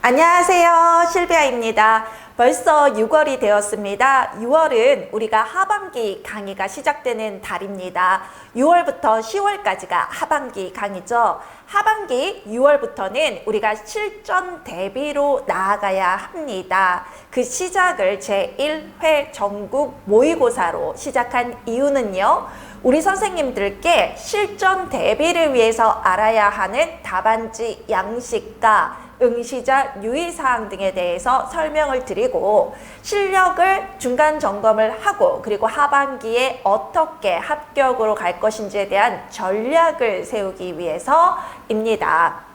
안녕하세요. 실비아입니다. 벌써 6월이 되었습니다. 6월은 우리가 하반기 강의가 시작되는 달입니다. 6월부터 10월까지가 하반기 강의죠. 하반기 6월부터는 우리가 실전 대비로 나아가야 합니다. 그 시작을 제1회 전국 모의고사로 시작한 이유는요. 우리 선생님들께 실전 대비를 위해서 알아야 하는 답안지 양식과 응시자 유의사항 등에 대해서 설명을 드리고 실력을 중간 점검을 하고 그리고 하반기에 어떻게 합격으로 갈 것인지에 대한 전략을 세우기 위해서입니다.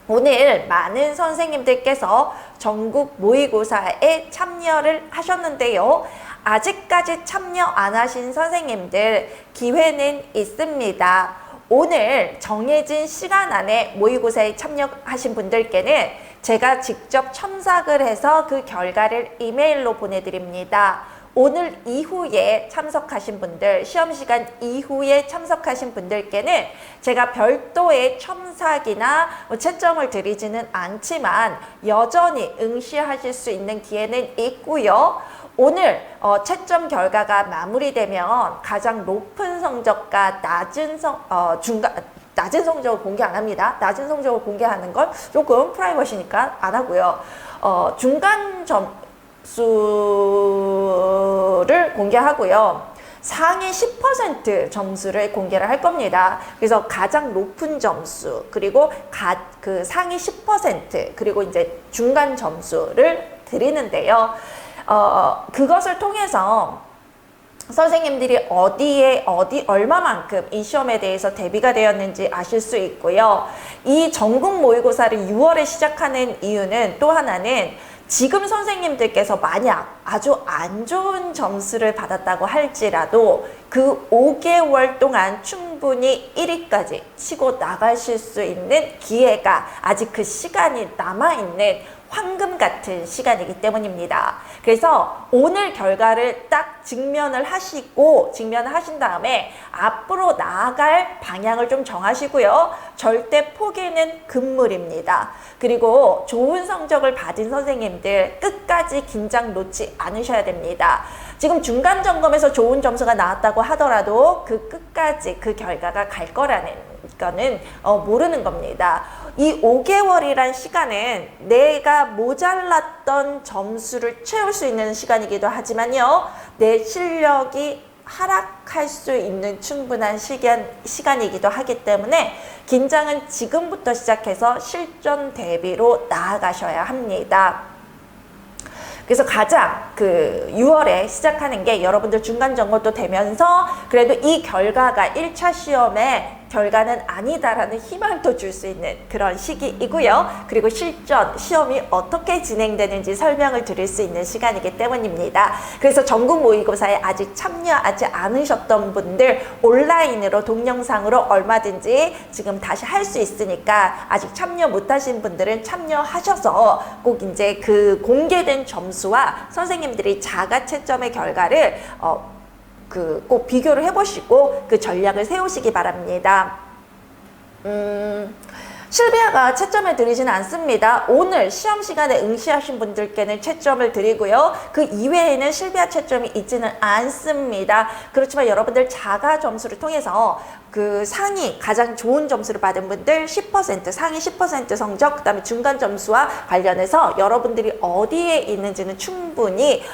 오늘 많은 선생님들께서 전국 모의고사에 참여를 하셨는데요. 아직까지 참여 안 하신 선생님들 기회는 있습니다. 오늘 정해진 시간 안에 모의고사에 참여하신 분들께는 제가 직접 첨삭을 해서 그 결과를 이메일로 보내드립니다. 오늘 이후에 참석하신 분들, 시험시간 이후에 참석하신 분들께는 제가 별도의 첨삭이나 채점을 드리지는 않지만 여전히 응시하실 수 있는 기회는 있고요. 오늘 채점 결과가 마무리되면 가장 높은 성적과 낮은 성적을 공개 안 합니다. 낮은 성적을 공개하는 건 조금 프라이버시니까 안 하고요. 중간 점수를 공개하고요. 상위 10% 점수를 공개를 할 겁니다. 그래서 가장 높은 점수, 그리고 그 상위 10%, 그리고 이제 중간 점수를 드리는데요. 그것을 통해서 선생님들이 얼마만큼 이 시험에 대해서 대비가 되었는지 아실 수 있고요. 이 전국 모의고사를 6월에 시작하는 이유는 또 하나는 지금 선생님들께서 만약 아주 안 좋은 점수를 받았다고 할지라도 그 5개월 동안 충분히 1위까지 치고 나가실 수 있는 기회가 아직 그 시간이 남아있는 황금 같은 시간이기 때문입니다. 그래서 오늘 결과를 딱 직면을 하신 다음에 앞으로 나아갈 방향을 좀 정하시고요. 절대 포기는 금물입니다. 그리고 좋은 성적을 받은 선생님들 끝까지 긴장 놓지 않으셔야 됩니다. 지금 중간 점검에서 좋은 점수가 나왔다고 하더라도 그 끝까지 그 결과가 갈 거라는 거는 모르는 겁니다. 이 5개월이란 시간은 내가 모자랐던 점수를 채울 수 있는 시간이기도 하지만요. 내 실력이 하락할 수 있는 충분한 시간이기도 하기 때문에 긴장은 지금부터 시작해서 실전 대비로 나아가셔야 합니다. 그래서 가장 6월에 시작하는 게 여러분들 중간 점검도 되면서 그래도 이 결과가 1차 시험의 결과는 아니다라는 희망도 줄 수 있는 그런 시기이고요. 그리고 실전 시험이 어떻게 진행되는지 설명을 드릴 수 있는 시간이기 때문입니다. 그래서 전국 모의고사에 아직 참여하지 않으셨던 분들 온라인으로 동영상으로 얼마든지 지금 다시 할 수 있으니까 아직 참여 못하신 분들은 참여하셔서 꼭 이제 그 공개된 점수와 선생님들이 자가 채점의 결과를 꼭 비교를 해보시고 그 전략을 세우시기 바랍니다. 실비아가 채점을 드리지는 않습니다. 오늘 시험 시간에 응시하신 분들께는 채점을 드리고요. 그 이외에는 실비아 채점이 있지는 않습니다. 그렇지만 여러분들 자가 점수를 통해서 그 상위 가장 좋은 점수를 받은 분들 10%, 상위 10% 성적, 그 다음에 중간 점수와 관련해서 여러분들이 어디에 있는지는 충분히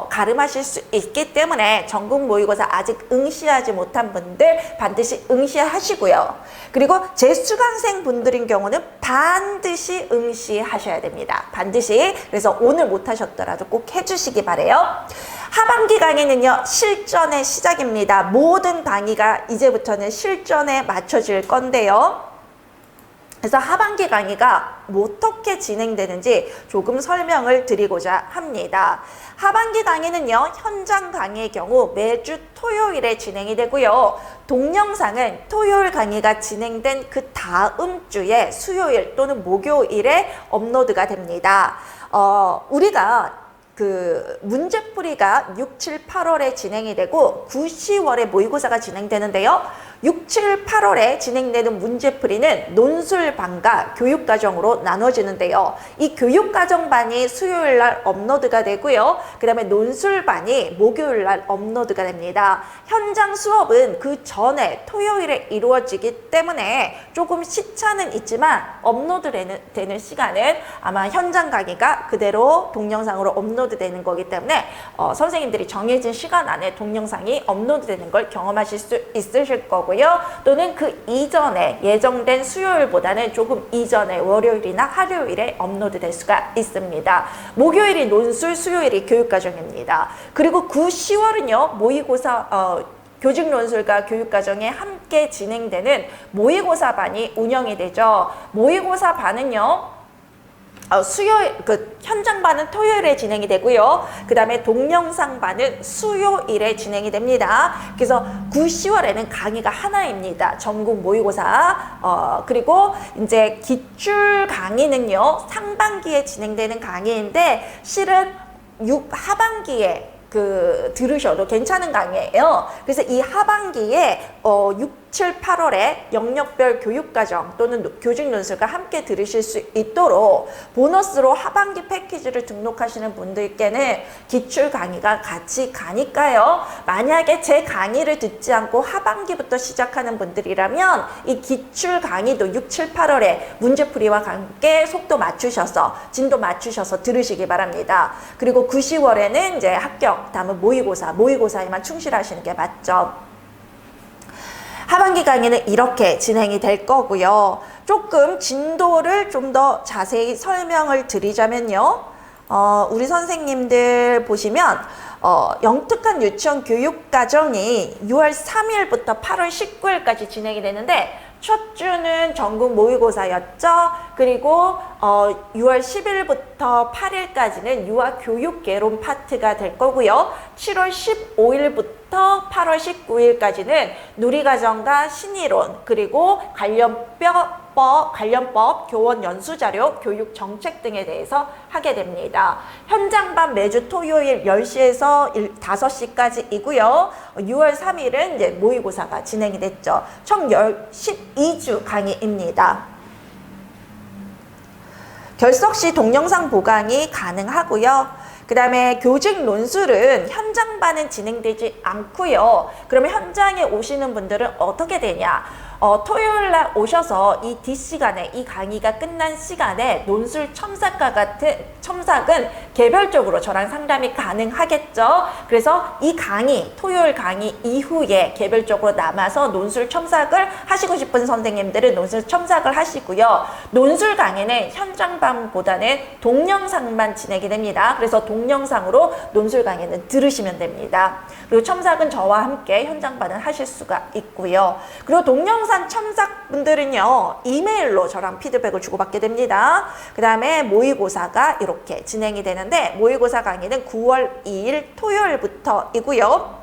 가름하실 수 있기 때문에 전국 모의고사 아직 응시하지 못한 분들 반드시 응시하시고요. 그리고 재수강생 분들인 경우는 반드시 응시하셔야 됩니다. 반드시. 그래서 오늘 못하셨더라도 꼭 해주시기 바래요. 하반기 강의는요, 실전의 시작입니다. 모든 강의가 이제부터는 실전에 맞춰질 건데요. 그래서 하반기 강의가 어떻게 진행되는지 조금 설명을 드리고자 합니다. 하반기 강의는요, 현장 강의의 경우 매주 토요일에 진행이 되고요. 동영상은 토요일 강의가 진행된 그 다음 주에 수요일 또는 목요일에 업로드가 됩니다. 우리가 그 문제풀이가 6, 7, 8월에 진행이 되고 9, 10월에 모의고사가 진행되는데요. 6, 7, 8월에 진행되는 문제풀이는 논술반과 교육과정으로 나눠지는데요. 이 교육과정반이 수요일 날 업로드가 되고요. 그 다음에 논술반이 목요일 날 업로드가 됩니다. 현장 수업은 그 전에 토요일에 이루어지기 때문에 조금 시차는 있지만 업로드 되는 시간은 아마 현장 강의가 그대로 동영상으로 업로드 되는 거기 때문에 선생님들이 정해진 시간 안에 동영상이 업로드 되는 걸 경험하실 수 있으실 거고요. 또는 그 이전에 예정된 수요일보다는 조금 이전에 월요일이나 화요일에 업로드 될 수가 있습니다. 목요일이 논술, 수요일이 교육과정입니다. 그리고 9, 10월은요 모의고사 교직 논술과 교육과정에 함께 진행되는 모의고사반이 운영이 되죠. 모의고사반은요 현장반은 토요일에 진행이 되고요. 그 다음에 동영상반은 수요일에 진행이 됩니다. 그래서 9, 10월에는 강의가 하나입니다. 전국 모의고사. 그리고 이제 기출 강의는요, 상반기에 진행되는 강의인데, 실은 하반기에 들으셔도 괜찮은 강의예요. 그래서 이 하반기에 6, 7, 8월에 영역별 교육과정 또는 교직논술과 함께 들으실 수 있도록 보너스로 하반기 패키지를 등록하시는 분들께는 기출 강의가 같이 가니까요. 만약에 제 강의를 듣지 않고 하반기부터 시작하는 분들이라면 이 기출 강의도 6, 7, 8월에 문제풀이와 함께 속도 맞추셔서 진도 맞추셔서 들으시기 바랍니다. 그리고 9, 10월에는 이제 합격, 다음은 모의고사에만 충실하시는 게 맞죠. 하반기 강의는 이렇게 진행이 될 거고요. 조금 진도를 좀 더 자세히 설명을 드리자면요. 우리 선생님들 보시면 영특한 유치원 교육과정이 6월 3일부터 8월 19일까지 진행이 되는데 첫 주는 전국 모의고사였죠. 그리고 6월 10일부터 8일까지는 유아교육개론 파트가 될 거고요. 7월 15일부터 8월 19일까지는 누리과정과 신이론 그리고 관련법, 교원 연수자료, 교육 정책 등에 대해서 하게 됩니다. 현장반 매주 토요일 10시에서 5시까지이고요. 6월 3일은 이제 모의고사가 진행이 됐죠. 총 12주 강의입니다. 결석 시 동영상 보강이 가능하고요. 그 다음에 교직 논술은 현장반은 진행되지 않고요. 그러면 현장에 오시는 분들은 어떻게 되냐? 토요일 날 오셔서 이 뒷시간에 이 강의가 끝난 시간에 논술 첨삭과 같은 첨삭은 개별적으로 저랑 상담이 가능하겠죠. 그래서 이 강의, 토요일 강의 이후에 개별적으로 남아서 논술 첨삭을 하시고 싶은 선생님들은 논술 첨삭을 하시고요. 논술 강의는 현장반보다는 동영상만 진행이 됩니다. 그래서 동영상으로 논술 강의는 들으시면 됩니다. 그리고 첨삭은 저와 함께 현장반은 하실 수가 있고요. 그리고 동영상 첨삭분들은요 이메일로 저랑 피드백을 주고받게 됩니다. 그 다음에 모의고사가 이렇게 진행이 되는데 모의고사 강의는 9월 2일 토요일부터이고요.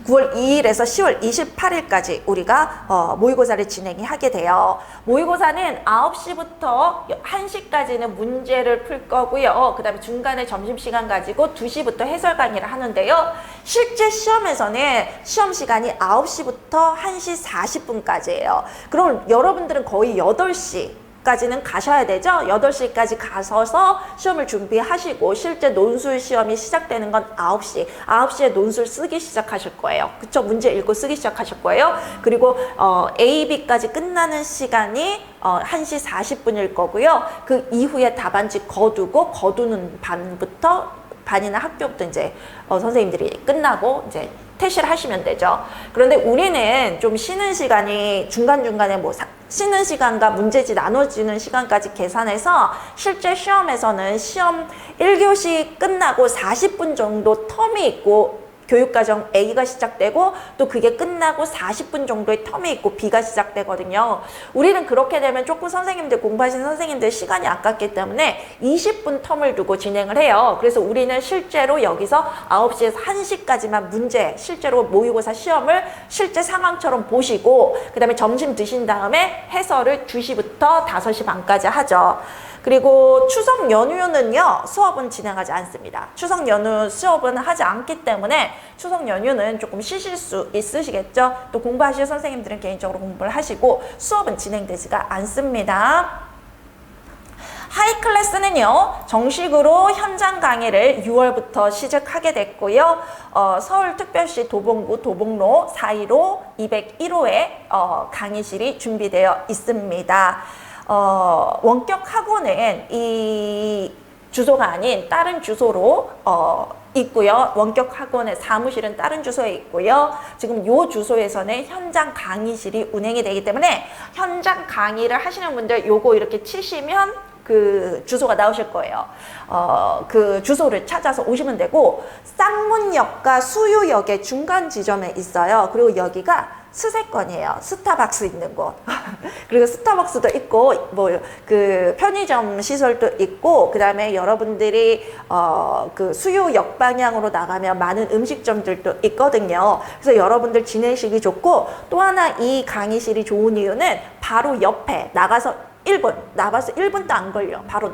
9월 2일에서 10월 28일까지 우리가 모의고사를 진행이 하게 돼요. 모의고사는 9시부터 1시까지는 문제를 풀 거고요. 그 다음에 중간에 점심시간 가지고 2시부터 해설 강의를 하는데요. 실제 시험에서는 시험 시간이 9시부터 1시 40분까지예요. 그럼 여러분들은 거의 8시 까지는 가셔야 되죠. 8시까지 가셔서 시험을 준비하시고 실제 논술 시험이 시작되는 건 9시. 9시에 논술 쓰기 시작하실 거예요. 그쵸? 문제 읽고 쓰기 시작하실 거예요. 그리고 A, B까지 끝나는 시간이 1시 40분일 거고요. 그 이후에 답안지 거두는 반이나 학교부터 이제 선생님들이 끝나고 이제 퇴실을 하시면 되죠. 그런데 우리는 좀 쉬는 시간이 중간중간에 쉬는 시간과 문제지 나눠지는 시간까지 계산해서 실제 시험에서는 시험 1교시 끝나고 40분 정도 텀이 있고 교육과정 A가 시작되고 또 그게 끝나고 40분 정도의 텀이 있고 B가 시작되거든요. 우리는 그렇게 되면 조금 선생님들 공부하시는 선생님들 시간이 아깝기 때문에 20분 텀을 두고 진행을 해요. 그래서 우리는 실제로 여기서 9시에서 1시까지만 문제 실제로 모의고사 시험을 실제 상황처럼 보시고 그 다음에 점심 드신 다음에 해설을 2시부터 5시 반까지 하죠. 그리고 추석 연휴는요, 수업은 진행하지 않습니다. 추석 연휴 수업은 하지 않기 때문에 추석 연휴는 조금 쉬실 수 있으시겠죠? 또 공부하실 선생님들은 개인적으로 공부를 하시고 수업은 진행되지가 않습니다. 하이 클래스는요, 정식으로 현장 강의를 6월부터 시작하게 됐고요. 서울특별시 도봉구 도봉로 415 201호에 강의실이 준비되어 있습니다. 원격 학원은 이 주소가 아닌 다른 주소로 있고요. 원격 학원의 사무실은 다른 주소에 있고요. 지금 이 주소에서는 현장 강의실이 운행이 되기 때문에 현장 강의를 하시는 분들 요거 이렇게 치시면 그 주소가 나오실 거예요. 그 주소를 찾아서 오시면 되고, 쌍문역과 수유역의 중간 지점에 있어요. 그리고 여기가 스세권이에요. 스타벅스 있는 곳. 그리고 스타벅스도 있고, 뭐 그 편의점 시설도 있고, 그 다음에 여러분들이 그 수유역 방향으로 나가면 많은 음식점들도 있거든요. 그래서 여러분들 지내시기 좋고, 또 하나 이 강의실이 좋은 이유는 바로 옆에 나가서 1분, 나가서 1분도 안 걸려. 바로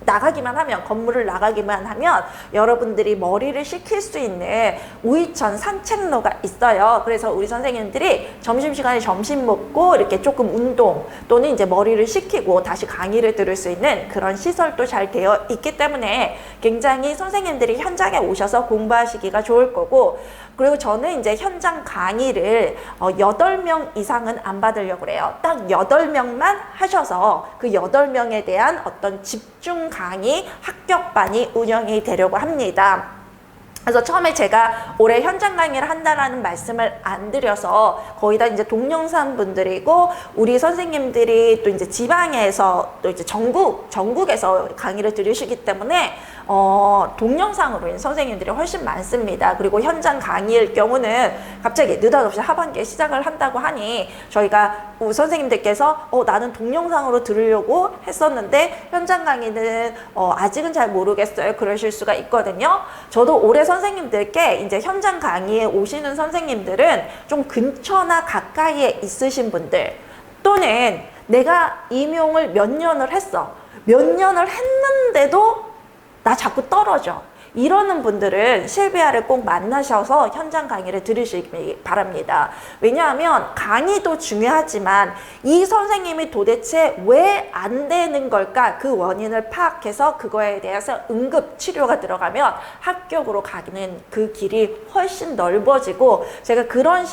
나가기만 하면, 건물을 나가기만 하면 여러분들이 머리를 식힐 수 있는 우이천 산책로가 있어요. 그래서 우리 선생님들이 점심시간에 점심 먹고 이렇게 조금 운동 또는 이제 머리를 식히고 다시 강의를 들을 수 있는 그런 시설도 잘 되어 있기 때문에 굉장히 선생님들이 현장에 오셔서 공부하시기가 좋을 거고, 그리고 저는 이제 현장 강의를 8명 이상은 안 받으려고 그래요. 딱 8명만 하셔서 그 8명에 대한 어떤 집중 강의 합격반이 운영이 되려고 합니다. 그래서 처음에 제가 올해 현장 강의를 한다라는 말씀을 안 드려서 거의 다 이제 동영상 분들이고, 우리 선생님들이 또 이제 지방에서 또 이제 전국에서 강의를 들으시기 때문에 동영상으로 있는 선생님들이 훨씬 많습니다. 그리고 현장 강의일 경우는 갑자기 느닷없이 하반기에 시작을 한다고 하니 저희가 선생님들께서 나는 동영상으로 들으려고 했었는데 현장 강의는 아직은 잘 모르겠어요, 그러실 수가 있거든요. 저도 올해 선생님들께 이제 현장 강의에 오시는 선생님들은 좀 근처나 가까이에 있으신 분들, 또는 내가 임용을 몇 년을 했어, 몇 년을 했는데도 나 자꾸 떨어져, 이러는 분들은 실비아를 꼭 만나셔서 현장 강의를 들으시기 바랍니다. 왜냐하면 강의도 중요하지만 이 선생님이 도대체 왜 안 되는 걸까, 그 원인을 파악해서 그거에 대해서 응급 치료가 들어가면 합격으로 가는 그 길이 훨씬 넓어지고, 제가 그런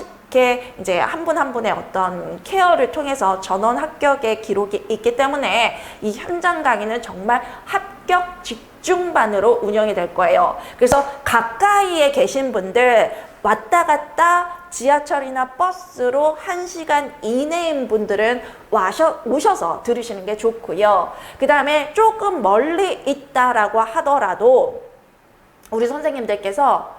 이제 한 분 한 분의 어떤 케어를 통해서 전원 합격의 기록이 있기 때문에 이 현장 강의는 정말 합격 집중반으로 운영이 될 거예요. 그래서 가까이에 계신 분들, 왔다 갔다 지하철이나 버스로 1시간 이내인 분들은 오셔서 들으시는 게 좋고요. 그 다음에 조금 멀리 있다라고 하더라도 우리 선생님들께서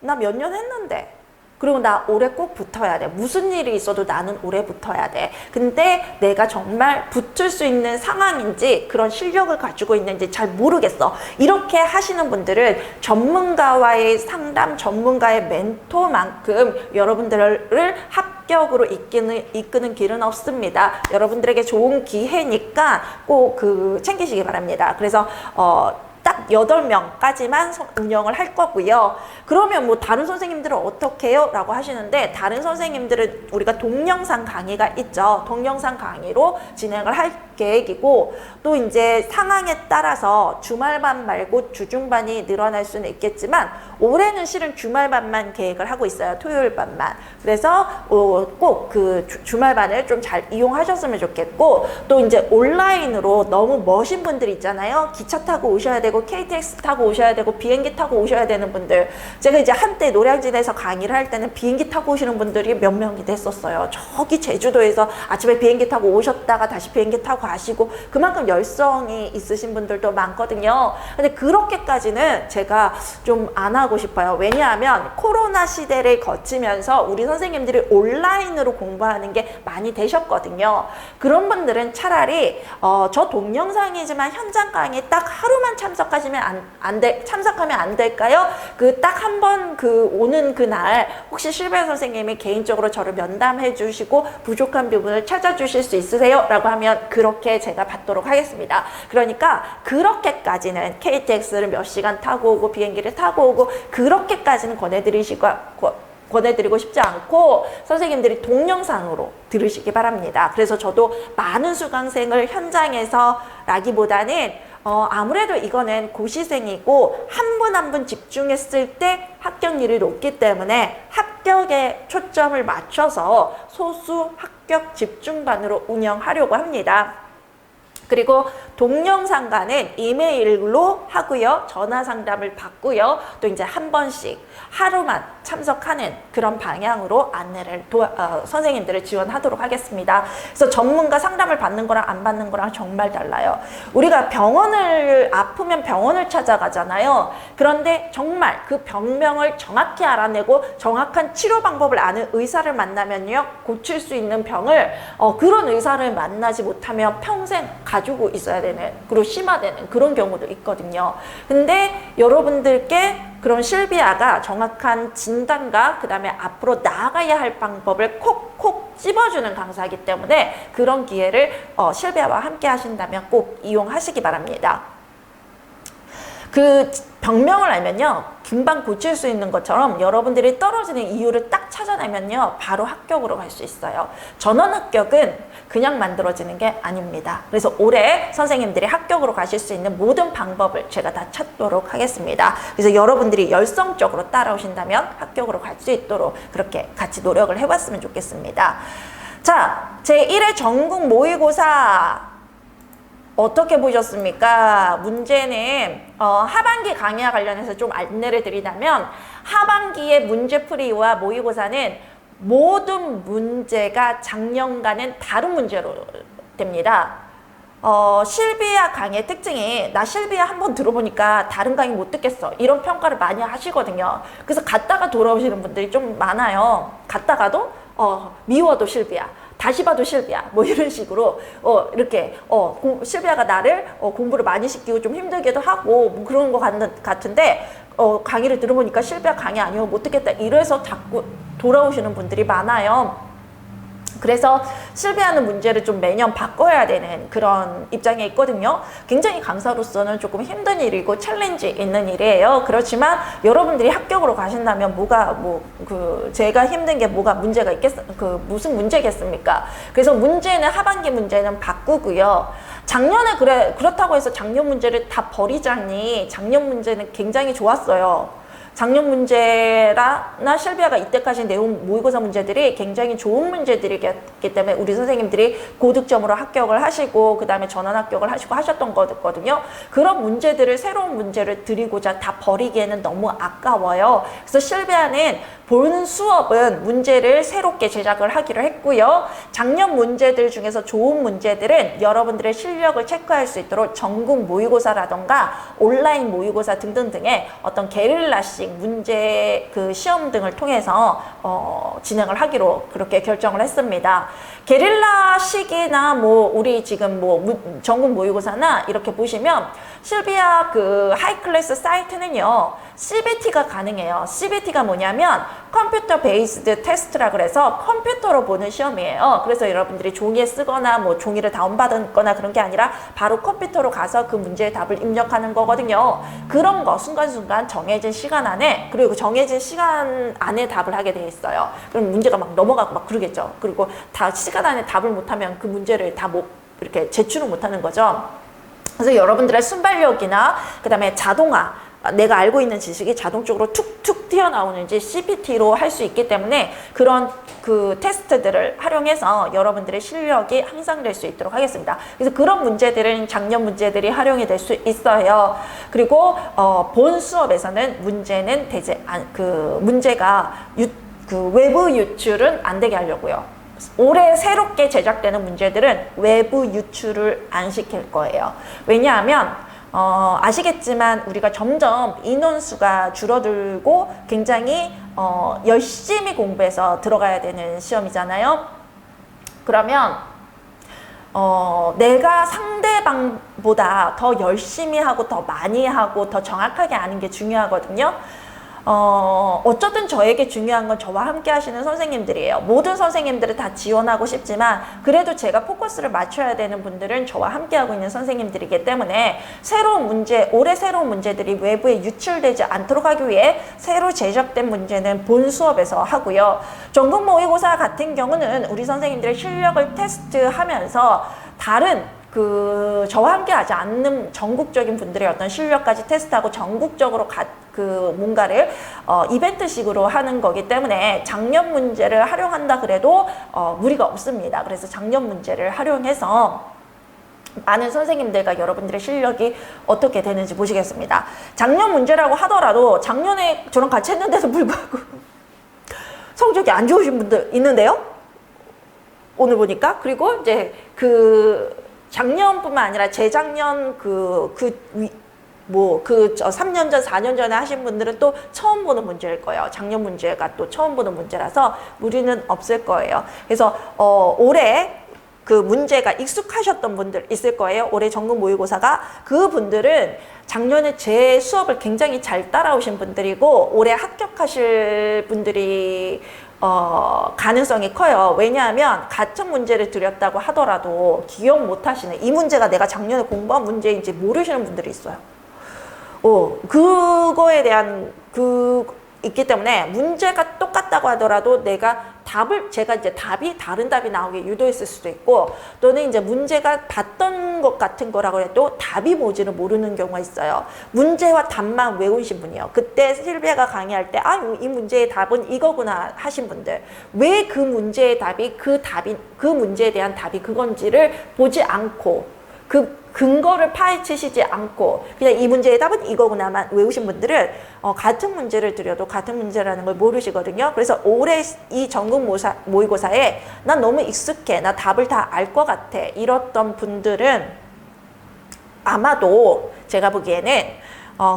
나 몇 년 했는데, 그리고 나 올해 꼭 붙어야 돼. 무슨 일이 있어도 나는 올해 붙어야 돼. 근데 내가 정말 붙을 수 있는 상황인지, 그런 실력을 가지고 있는지 잘 모르겠어. 이렇게 하시는 분들은 전문가와의 상담, 전문가의 멘토만큼 여러분들을 합격으로 이끄는 길은 없습니다. 여러분들에게 좋은 기회니까 꼭 챙기시기 바랍니다. 그래서 딱 8명까지만 운영을 할 거고요. 그러면 뭐 다른 선생님들은 어떻게 해요? 라고 하시는데, 다른 선생님들은 우리가 동영상 강의가 있죠. 동영상 강의로 진행을 할 계획이고, 또 이제 상황에 따라서 주말반 말고 주중반이 늘어날 수는 있겠지만 올해는 실은 주말반만 계획을 하고 있어요. 토요일반만. 그래서 꼭 그 주말반을 좀 잘 이용하셨으면 좋겠고, 또 이제 온라인으로 너무 머신 분들 있잖아요. 기차 타고 오셔야 되고 KTX 타고 오셔야 되고 비행기 타고 오셔야 되는 분들, 제가 이제 한때 노량진에서 강의를 할 때는 비행기 타고 오시는 분들이 몇 명이 됐었어요. 저기 제주도에서 아침에 비행기 타고 오셨다가 다시 비행기 타고 가시고, 그만큼 열성이 있으신 분들도 많거든요. 근데 그렇게까지는 제가 좀 안 하고 싶어요. 왜냐하면 코로나 시대를 거치면서 우리 선생님들이 온라인으로 공부하는 게 많이 되셨거든요. 그런 분들은 차라리 저 동영상이지만 현장 강의 딱 하루만 참석하시면 참석하면 안 될까요? 그 딱 한 번 그 오는 그날 혹시 실비아 선생님이 개인적으로 저를 면담해 주시고 부족한 부분을 찾아주실 수 있으세요? 라고 하면 그렇게 제가 받도록 하겠습니다. 그러니까 그렇게까지는 KTX를 몇 시간 타고 오고 비행기를 타고 오고 그렇게까지는 권해드리고 싶지 않고 선생님들이 동영상으로 들으시기 바랍니다. 그래서 저도 많은 수강생을 현장에서 라기보다는 아무래도 이거는 고시생이고 한 분 한 분 집중했을 때 합격률이 높기 때문에 합격에 초점을 맞춰서 소수 합격 집중반으로 운영하려고 합니다. 그리고 동영상과는 이메일로 하고요. 전화 상담을 받고요. 또 이제 한 번씩 하루만 참석하는 그런 방향으로 안내를 선생님들을 지원하도록 하겠습니다. 그래서 전문가 상담을 받는 거랑 안 받는 거랑 정말 달라요. 우리가 아프면 병원을 찾아가잖아요. 그런데 정말 그 병명을 정확히 알아내고 정확한 치료 방법을 아는 의사를 만나면요. 고칠 수 있는 병을 그런 의사를 만나지 못하면 평생 가지고 있어야 되는, 그리고 심화되는 그런 경우도 있거든요. 근데 여러분들께 그런 실비아가 정확한 진단과 그 다음에 앞으로 나아가야 할 방법을 콕콕 찝어주는 강사이기 때문에 그런 기회를 실비아와 함께 하신다면 꼭 이용하시기 바랍니다. 그 병명을 알면요, 금방 고칠 수 있는 것처럼 여러분들이 떨어지는 이유를 딱 찾아내면요, 바로 합격으로 갈 수 있어요. 전원 합격은 그냥 만들어지는 게 아닙니다. 그래서 올해 선생님들이 합격으로 가실 수 있는 모든 방법을 제가 다 찾도록 하겠습니다. 그래서 여러분들이 열성적으로 따라오신다면 합격으로 갈 수 있도록 그렇게 같이 노력을 해봤으면 좋겠습니다. 자, 제1회 전국 모의고사 어떻게 보셨습니까? 문제는 하반기 강의와 관련해서 좀 안내를 드리자면 하반기의 문제풀이와 모의고사는 모든 문제가 작년과는 다른 문제로 됩니다. 실비아 강의 특징이 나 실비아 한번 들어보니까 다른 강의 못 듣겠어, 이런 평가를 많이 하시거든요. 그래서 갔다가 돌아오시는 분들이 좀 많아요. 갔다가도 미워도 실비아, 다시 봐도 실비아, 뭐 이런 식으로 이렇게 실비아가 나를 공부를 많이 시키고 좀 힘들기도 하고 뭐 그런 거 같은데 강의를 들어보니까 실비아 강의 아니면 못 듣겠다, 이래서 자꾸 돌아오시는 분들이 많아요. 그래서 실비아는 문제를 좀 매년 바꿔야 되는 그런 입장에 있거든요. 굉장히 강사로서는 조금 힘든 일이고 챌린지 있는 일이에요. 그렇지만 여러분들이 합격으로 가신다면 제가 힘든 게 뭐가 문제가 무슨 문제겠습니까? 그래서 문제는 하반기 문제는 바꾸고요. 작년에 그렇다고 해서 작년 문제를 다 버리자니, 작년 문제는 굉장히 좋았어요. 작년 문제나 실비아가 이때까지 내온 모의고사 문제들이 굉장히 좋은 문제들이기 때문에 우리 선생님들이 고득점으로 합격을 하시고 그 다음에 전원 합격을 하시고 하셨던 거거든요. 그런 문제들을, 새로운 문제를 드리고자 다 버리기에는 너무 아까워요. 그래서 실비아는 본 수업은 문제를 새롭게 제작을 하기로 했고요. 작년 문제들 중에서 좋은 문제들은 여러분들의 실력을 체크할 수 있도록 전국 모의고사라던가 온라인 모의고사 등등등의 어떤 게릴라식 문제 시험 등을 통해서 진행을 하기로 그렇게 결정을 했습니다. 게릴라식이나 우리 지금 전국 모의고사나 이렇게 보시면 실비아 하이클래스 사이트는요, CBT가 가능해요. CBT가 뭐냐면 컴퓨터 베이스드 테스트라 그래서 컴퓨터로 보는 시험이에요. 그래서 여러분들이 종이에 쓰거나 종이를 다운받거나 그런 게 아니라 바로 컴퓨터로 가서 그 문제의 답을 입력하는 거거든요. 그런 거 순간순간 정해진 시간 안에, 그리고 정해진 시간 안에 답을 하게 돼 있어요. 그럼 문제가 막 넘어가고 막 그러겠죠. 그리고 다 시간 안에 답을 못하면 그 문제를 다 이렇게 제출을 못하는 거죠. 그래서 여러분들의 순발력이나 그 다음에 자동화, 내가 알고 있는 지식이 자동적으로 툭툭 튀어나오는지 CPT로 할 수 있기 때문에 그런 테스트들을 활용해서 여러분들의 실력이 향상될 수 있도록 하겠습니다. 그래서 그런 문제들은 작년 문제들이 활용이 될 수 있어요. 그리고 본 수업에서는 문제는 문제가 외부 유출은 안 되게 하려고요. 올해 새롭게 제작되는 문제들은 외부 유출을 안 시킬 거예요. 왜냐하면 아시겠지만 우리가 점점 인원수가 줄어들고 굉장히 열심히 공부해서 들어가야 되는 시험이잖아요. 그러면 내가 보다 더 열심히 하고 더 많이 하고 더 정확하게 아는 게 중요하거든요. 어쨌든 저에게 중요한 건 저와 함께 하시는 선생님들이에요. 모든 선생님들을 다 지원하고 싶지만 그래도 제가 포커스를 맞춰야 되는 분들은 저와 함께 하고 있는 선생님들이기 때문에 올해 새로운 문제들이 외부에 유출되지 않도록 하기 위해 새로 제작된 문제는 본 수업에서 하고요. 전국 모의고사 같은 경우는 우리 선생님들의 실력을 테스트하면서 다른 저와 함께 하지 않는 전국적인 분들의 어떤 실력까지 테스트하고 전국적으로 뭔가를 이벤트식으로 하는 거기 때문에 작년 문제를 활용한다 그래도 무리가 없습니다. 그래서 작년 문제를 활용해서 많은 선생님들과 여러분들의 실력이 어떻게 되는지 보시겠습니다. 작년 문제라고 하더라도 작년에 저랑 같이 했는데도 불구하고 성적이 안 좋으신 분들 있는데요. 오늘 보니까. 그리고 이제 작년뿐만 아니라 재작년 3년 전, 4년 전에 하신 분들은 또 처음 보는 문제일 거예요. 작년 문제가 또 처음 보는 문제라서 무리는 없을 거예요. 그래서 올해 그 문제가 익숙하셨던 분들 있을 거예요. 올해 전국 모의고사가. 그분들은 작년에 제 수업을 굉장히 잘 따라오신 분들이고 올해 합격하실 분들이 가능성이 커요. 왜냐하면 같은 문제를 드렸다고 하더라도 기억 못 하시는, 이 문제가 내가 작년에 공부한 문제인지 모르시는 분들이 있어요. 그거에 대한 있기 때문에 문제가 똑같다고 하더라도 제가 이제 다른 답이 나오게 유도했을 수도 있고, 또는 이제 문제가 봤던 것 같은 거라고 해도 답이 뭔지를 모르는 경우가 있어요. 문제와 답만 외우신 분이요. 그때 실비아가 강의할 때, 이 문제의 답은 이거구나 하신 분들. 왜 그 문제의 답이 그 문제에 대한 답이 그건지를 보지 않고, 근거를 파헤치시지 않고 그냥 이 문제의 답은 이거구나만 외우신 분들은 같은 문제를 드려도 같은 문제라는 걸 모르시거든요. 그래서 올해 이 전국 모의고사에 난 너무 익숙해, 나 답을 다 알 것 같아, 이랬던 분들은 아마도 제가 보기에는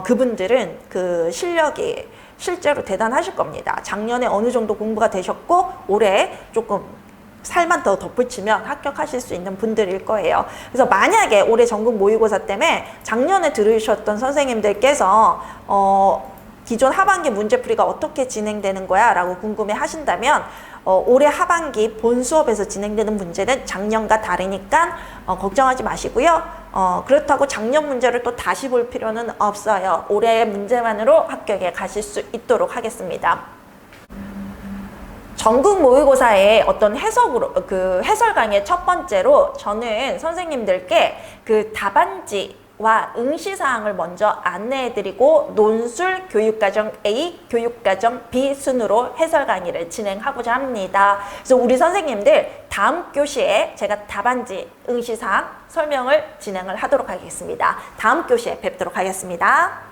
그분들은 그 실력이 실제로 대단하실 겁니다. 작년에 어느 정도 공부가 되셨고 올해 조금 살만 더 덧붙이면 합격하실 수 있는 분들일 거예요. 그래서 만약에 올해 전국 모의고사 때문에 작년에 들으셨던 선생님들께서 기존 하반기 문제풀이가 어떻게 진행되는 거야 라고 궁금해 하신다면 올해 하반기 본 수업에서 진행되는 문제는 작년과 다르니까 걱정하지 마시고요. 그렇다고 작년 문제를 또 다시 볼 필요는 없어요. 올해의 문제만으로 합격에 가실 수 있도록 하겠습니다. 전국 모의고사의 어떤 해설 강의 첫 번째로 저는 선생님들께 답안지와 응시사항을 먼저 안내해드리고 논술 교육과정 A, 교육과정 B 순으로 해설 강의를 진행하고자 합니다. 그래서 우리 선생님들 다음 교시에 제가 답안지, 응시사항 설명을 진행을 하도록 하겠습니다. 다음 교시에 뵙도록 하겠습니다.